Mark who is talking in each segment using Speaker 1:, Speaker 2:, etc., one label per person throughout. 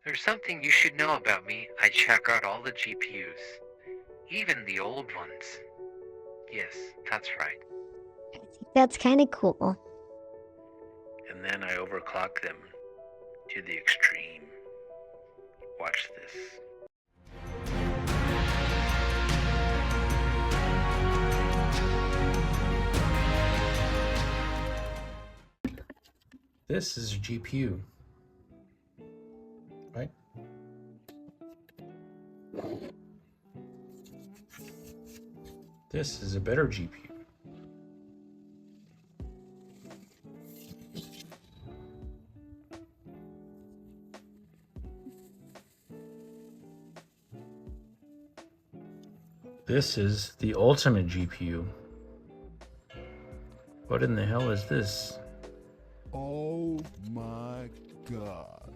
Speaker 1: There's something you should know about me. I check out all the GPUs, even the old ones. Yes, that's right.
Speaker 2: That's kind of cool.
Speaker 1: And then I overclock them to the extreme. Watch this. This is a GPU, right? This is a better GPU. This is the ultimate GPU. What in the hell is this?
Speaker 3: Oh my God.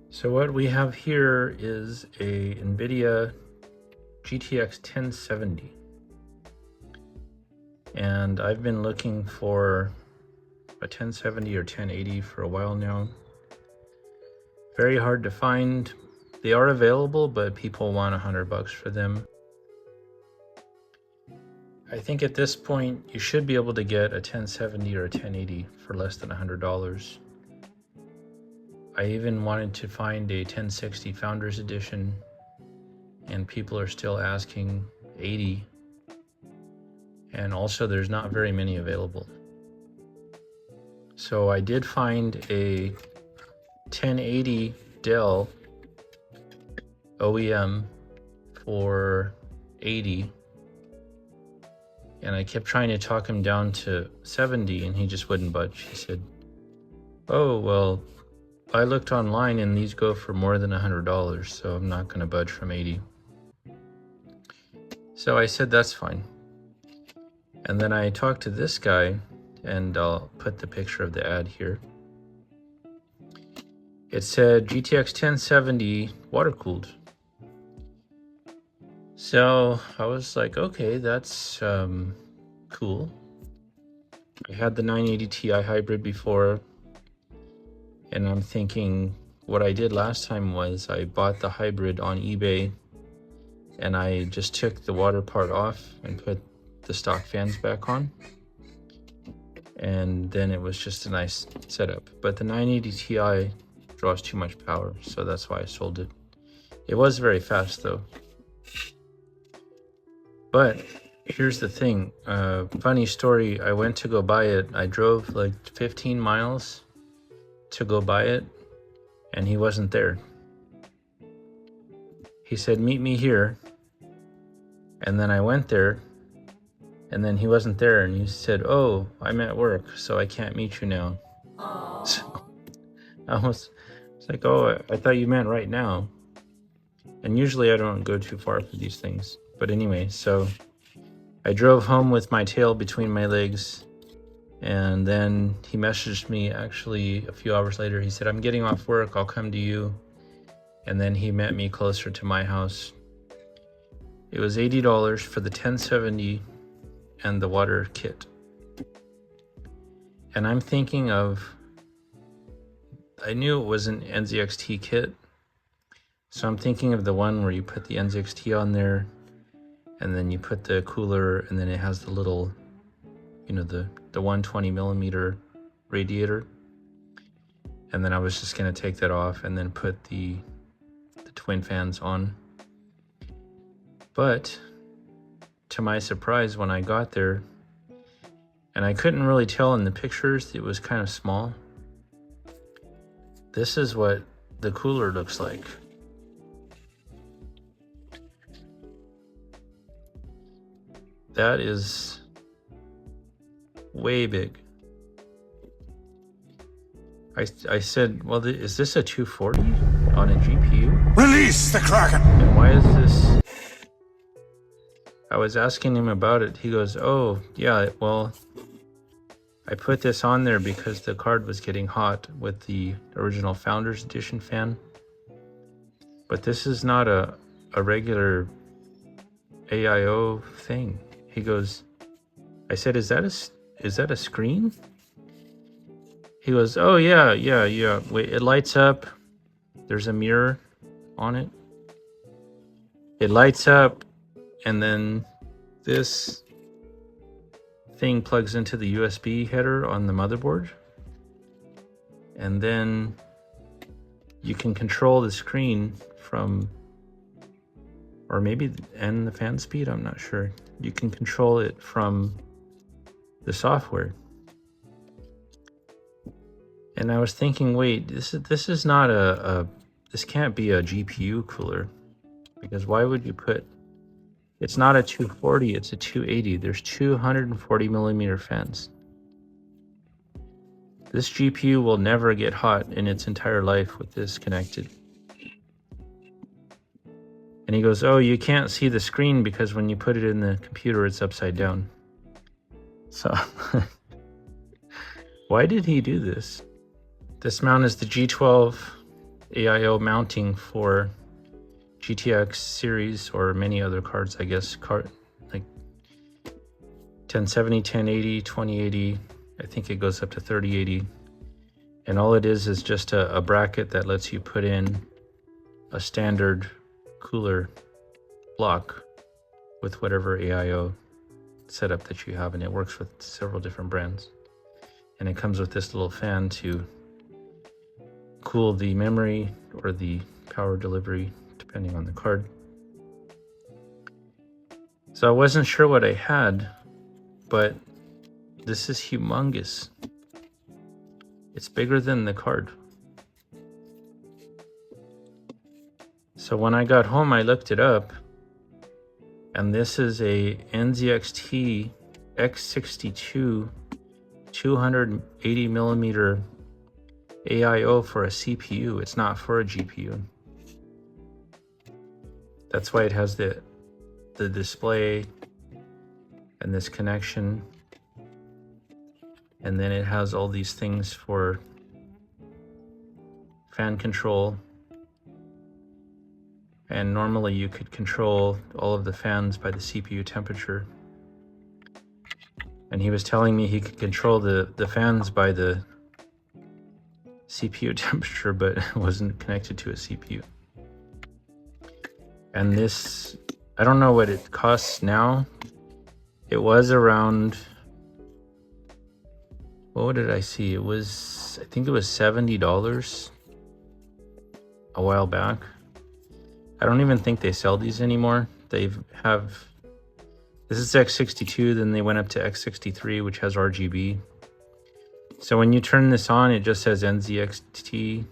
Speaker 1: So what we have here is a Nvidia GTX1070. And I've been looking for a 1070 or 1080 for a while now. Very hard to find. They are available, but people want $100 for them. I think at this point you should be able to get a 1070 or a 1080 for less than $100. I even wanted to find a 1060 Founders Edition, and people are still asking $80. And also there's not very many available. So I did find a 1080 Dell OEM for $80. And I kept trying to talk him down to $70 and he just wouldn't budge. He said, oh, well, I looked online and these go for more than $100, so I'm not going to budge from $80. So I said, that's fine. And then I talked to this guy, and I'll put the picture of the ad here. It said GTX1070 water-cooled. So I was like, okay, that's cool. I had the 980 Ti hybrid before, and I'm thinking what I did last time was I bought the hybrid on eBay, and I just took the water part off and put the stock fans back on. And then it was just a nice setup. But the 980 Ti draws too much power, so that's why I sold it. It was very fast though. But here's the thing, funny story, I went to go buy it. I drove like 15 miles to go buy it, and he wasn't there. He said, meet me here. And then I went there, and then he wasn't there, and he said, oh, I'm at work, so I can't meet you now. So I was like, oh, I thought you meant right now. And usually I don't go too far for these things. But anyway, so I drove home with my tail between my legs, and then he messaged me actually a few hours later. He said, I'm getting off work, I'll come to you. And then he met me closer to my house. It was $80 for the 1070 and the water kit. And I'm thinking of, I knew it was an NZXT kit, so I'm thinking of the one where you put the NZXT on there, and then you put the cooler, and then it has the little, you know, the 120 millimeter radiator. And then I was just gonna take that off and then put the twin fans on. But to my surprise, when I got there, and I couldn't really tell in the pictures, it was kind of small. This is what the cooler looks like. That is way big. I said, well, is this a 240 on a GPU?
Speaker 3: Release the Kraken!
Speaker 1: And why is this? I was asking him about it. He goes, oh, yeah, well, I put this on there because the card was getting hot with the original Founders Edition fan. But this is not a regular AIO thing. He goes, I said, is that a screen? he goes, oh yeah. Wait, it lights up. There's a mirror on it. It lights up, and then this thing plugs into the USB header on the motherboard. And then you can control the screen from, or maybe, and the fan speed, I'm not sure. You can control it from the software. And I was thinking, wait, this is not this can't be a GPU cooler, because why would you put, it's not a 240, it's a 280. There's 240 millimeter fans. This GPU will never get hot in its entire life with this connected. And he goes, oh, you can't see the screen because when you put it in the computer, it's upside down. So why did he do this? This mount is the G12 AIO mounting for GTX series or many other cards, I guess, like 1070, 1080, 2080. I think it goes up to 3080. And all it is just a bracket that lets you put in a standard cooler block with whatever AIO setup that you have, and it works with several different brands. And it comes with this little fan to cool the memory or the power delivery depending on the card. So I wasn't sure what I had, but this is humongous. It's bigger than the card. So when I got home, I looked it up, and this is a NZXT x62 280 millimeter AIO for a CPU. It's not for a GPU. That's why it has the display and this connection, and then it has all these things for fan control. And normally you could control all of the fans by the CPU temperature. And he was telling me he could control the fans by the CPU temperature, but it wasn't connected to a CPU. And this, I don't know what it costs now. It was around, what did I see? It was, I think it was $70 a while back. I don't even think they sell these anymore. They have, this is x62, then they went up to x63, which has RGB. So when you turn this on, it just says NZXT,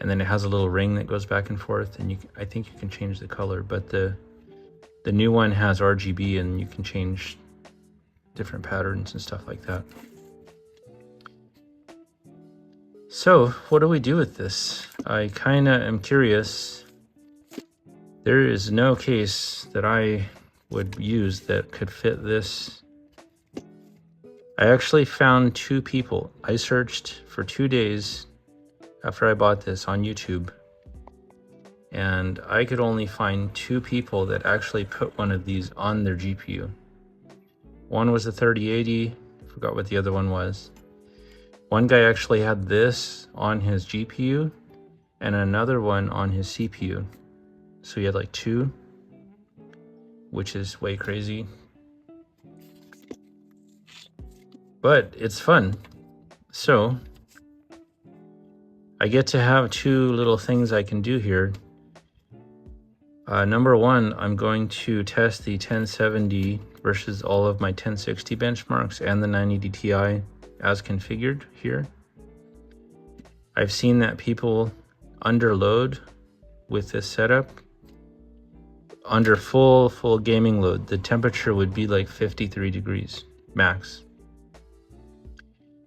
Speaker 1: and then it has a little ring that goes back and forth, and I think you can change the color, but the new one has RGB, and you can change different patterns and stuff like that. So what do we do with this? I kind of am curious. There is no case that I would use that could fit this. I actually found two people. I searched for 2 days after I bought this on YouTube, and I could only find 2 people that actually put one of these on their GPU. One was a 3080, forgot what the other one was. One guy actually had this on his GPU and another one on his CPU. So he had like 2, which is way crazy. But it's fun. So I get to have 2 little things I can do here. Number 1, I'm going to test the 1070 versus all of my 1060 benchmarks and the 980 Ti as configured here. I've seen that people underload with this setup. Under full gaming load, the temperature would be like 53 degrees max.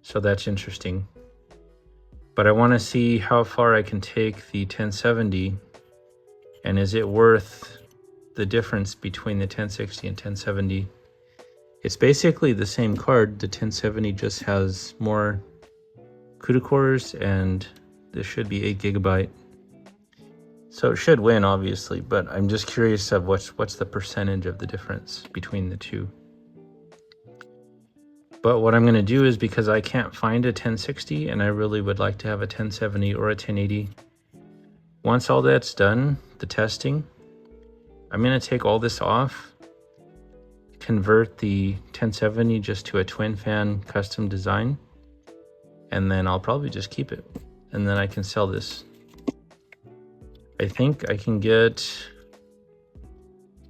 Speaker 1: So that's interesting. But I want to see how far I can take the 1070, and is it worth the difference between the 1060 and 1070? It's basically the same card. The 1070 just has more CUDA cores, and this should be 8 GB. So it should win, obviously, but I'm just curious of what's the percentage of the difference between the two. But what I'm going to do is, because I can't find a 1060 and I really would like to have a 1070 or a 1080, once all that's done, the testing, I'm going to take all this off, convert the 1070 just to a twin fan custom design, and then I'll probably just keep it. And then I can sell this. I think I can get,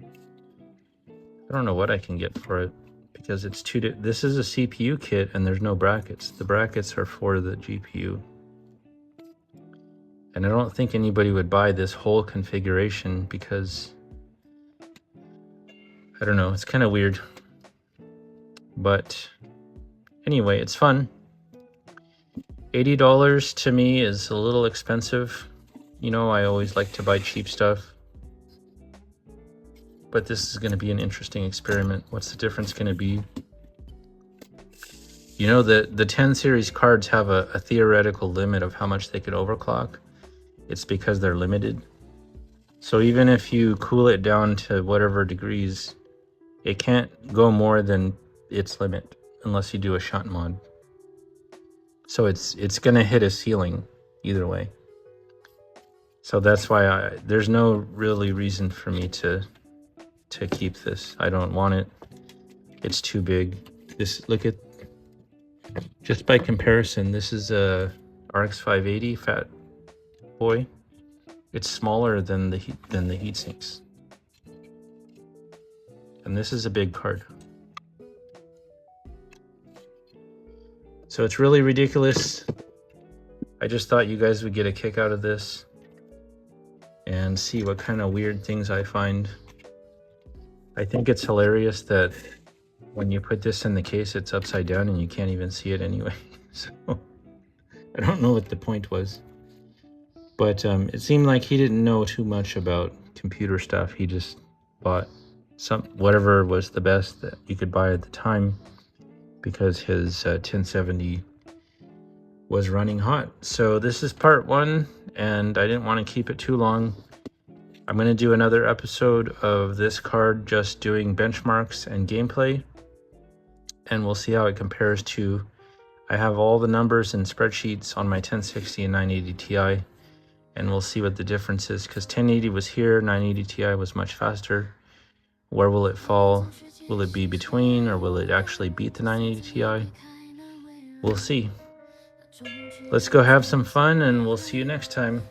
Speaker 1: I don't know what I can get for it, because it's this is a CPU kit and there's no brackets. The brackets are for the GPU. And I don't think anybody would buy this whole configuration because, I don't know, it's kind of weird. But anyway, it's fun. $80 to me is a little expensive. You know, I always like to buy cheap stuff. But this is going to be an interesting experiment. What's the difference going to be? You know, the 10 series cards have a theoretical limit of how much they could overclock. It's because they're limited. So even if you cool it down to whatever degrees, it can't go more than its limit unless you do a shunt mod. So it's going to hit a ceiling either way. So that's why there's no really reason for me to keep this. I don't want it. It's too big. Look at, just by comparison, this is a RX 580 Fat Boy. It's smaller than the heat sinks. And this is a big card. So it's really ridiculous. I just thought you guys would get a kick out of this and see what kind of weird things I find. I think it's hilarious that when you put this in the case, it's upside down and you can't even see it anyway. So I don't know what the point was. But it seemed like he didn't know too much about computer stuff. He just bought whatever was the best that you could buy at the time, because his 1070 was running hot. So this is part 1, and I didn't want to keep it too long. I'm going to do another episode of this card just doing benchmarks and gameplay, and we'll see how it compares to, I have all the numbers and spreadsheets on my 1060 and 980 Ti, and we'll see what the difference is, because 1080 was here, 980 Ti was much faster. Where will it fall? Will it be between, or will it actually beat the 980 Ti? We'll see. Let's go have some fun, and we'll see you next time.